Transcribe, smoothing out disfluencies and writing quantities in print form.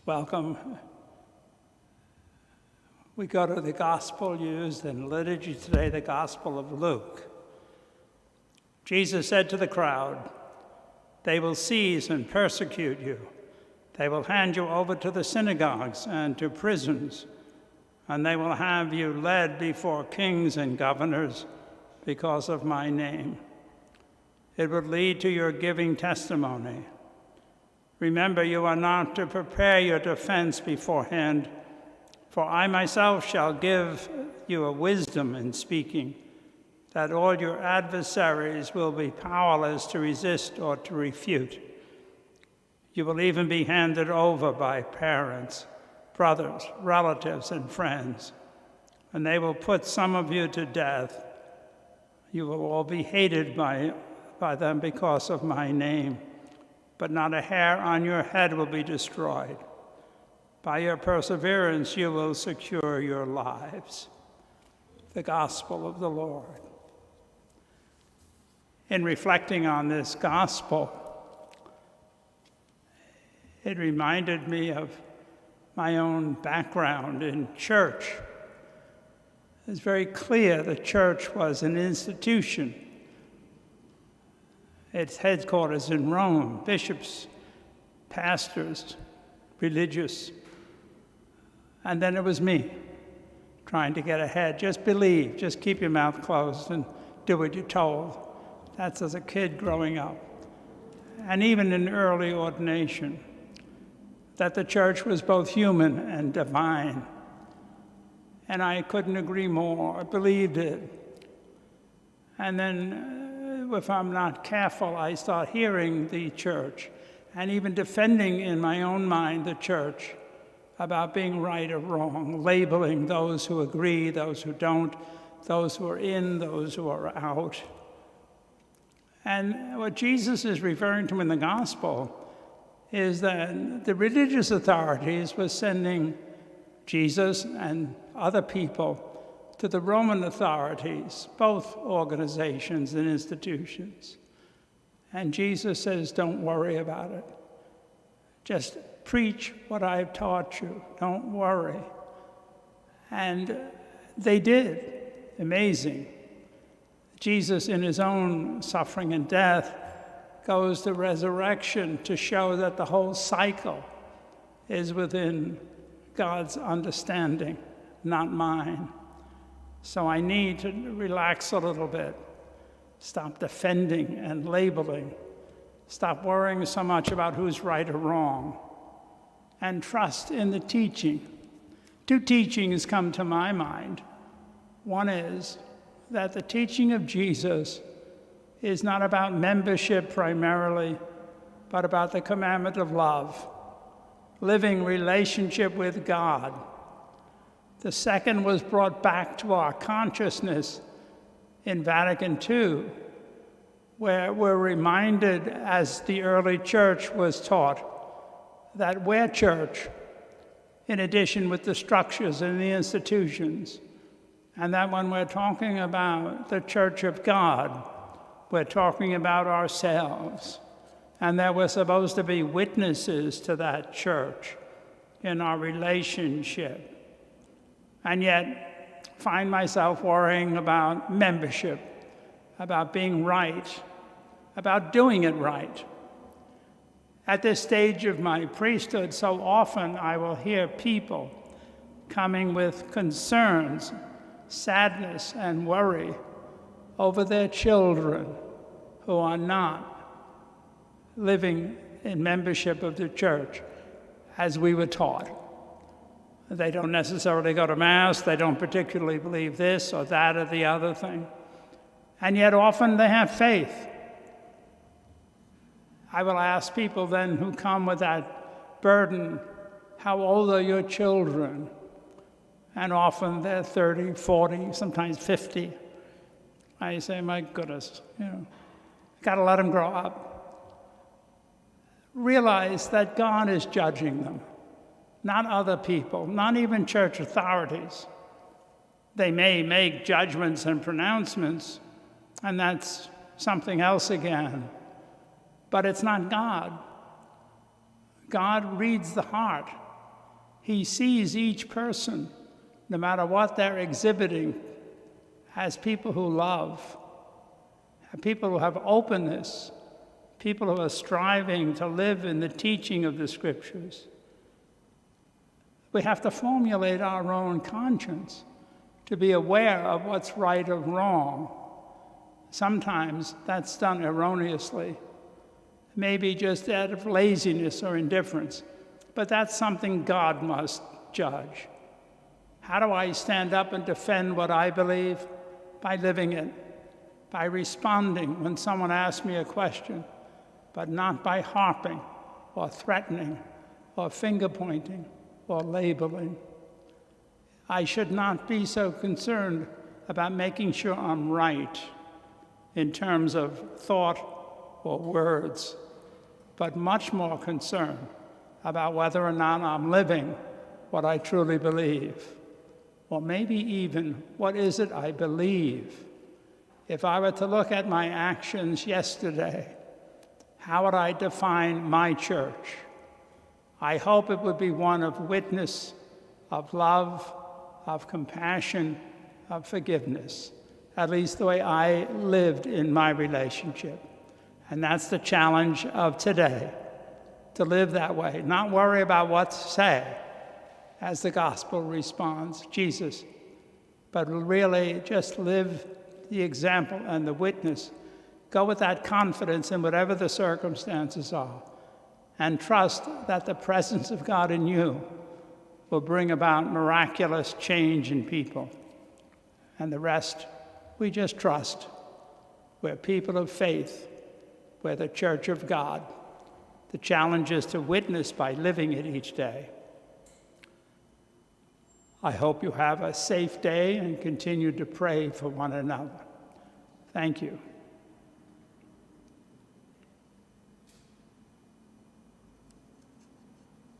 Welcome. We go to the gospel used in liturgy today, the Gospel of Luke. Jesus said to the crowd, "They will seize and persecute you. They will hand you over to the synagogues and to prisons, and they will have you led before kings and governors because of my name. It would lead to your giving testimony. Remember, you are not to prepare your defense beforehand, for I myself shall give you a wisdom in speaking, that all your adversaries will be powerless to resist or to refute. You will even be handed over by parents, brothers, relatives, and friends, and they will put some of you to death. You will all be hated by them because of my name, but not a hair on your head will be destroyed. By your perseverance, you will secure your lives." The Gospel of the Lord. In reflecting on this gospel, it reminded me of my own background in church. It's very clear the church was an institution. Its headquarters in Rome, bishops, pastors, religious. And then it was me, trying to get ahead. Just believe, just keep your mouth closed and do what you're told. That's as a kid growing up. And even in early ordination, that the church was both human and divine. And I couldn't agree more. I believed it. And then, if I'm not careful, I start hearing the church and even defending in my own mind the church about being right or wrong, labeling those who agree, those who don't, those who are in, those who are out. And what Jesus is referring to in the gospel is that the religious authorities were sending Jesus and other people to the Roman authorities, both organizations and institutions. And Jesus says, don't worry about it. Just preach what I've taught you. Don't worry. And they did. Amazing. Jesus, in his own suffering and death, goes to resurrection to show that the whole cycle is within God's understanding, not mine. So I need to relax a little bit, stop defending and labeling, stop worrying so much about who's right or wrong, and trust in the teaching. Two teachings come to my mind. One is that the teaching of Jesus is not about membership primarily, but about the commandment of love, living relationship with God. The second was brought back to our consciousness in Vatican II, where we're reminded, as the early church was taught, that we're church, in addition with the structures and the institutions, and that when we're talking about the church of God, we're talking about ourselves, and that we're supposed to be witnesses to that church in our relationship. And yet, find myself worrying about membership, about being right, about doing it right. At this stage of my priesthood, so often I will hear people coming with concerns, sadness, and worry over their children who are not living in membership of the church as we were taught. They don't necessarily go to Mass, they don't particularly believe this or that or the other thing. And yet often they have faith. I will ask people then who come with that burden, how old are your children? And often they're 30, 40, sometimes 50. I say, my goodness, gotta let them grow up. Realize that God is judging them. Not other people, not even church authorities. They may make judgments and pronouncements, and that's something else again. But it's not God. God reads the heart. He sees each person, no matter what they're exhibiting, as people who love, people who have openness, people who are striving to live in the teaching of the Scriptures. We have to formulate our own conscience to be aware of what's right or wrong. Sometimes that's done erroneously, maybe just out of laziness or indifference, but that's something God must judge. How do I stand up and defend what I believe? By living it, by responding when someone asks me a question, but not by harping or threatening or finger-pointing or labeling. I should not be so concerned about making sure I'm right in terms of thought or words, but much more concerned about whether or not I'm living what I truly believe, or maybe even what is it I believe. If I were to look at my actions yesterday, how would I define my church? I hope it would be one of witness, of love, of compassion, of forgiveness, at least the way I lived in my relationship. And that's the challenge of today, to live that way, not worry about what to say as the gospel responds, Jesus, but really just live the example and the witness. Go with that confidence in whatever the circumstances are, and trust that the presence of God in you will bring about miraculous change in people. And the rest, we just trust. We're people of faith. We're the church of God. The challenge is to witness by living it each day. I hope you have a safe day and continue to pray for one another. Thank you.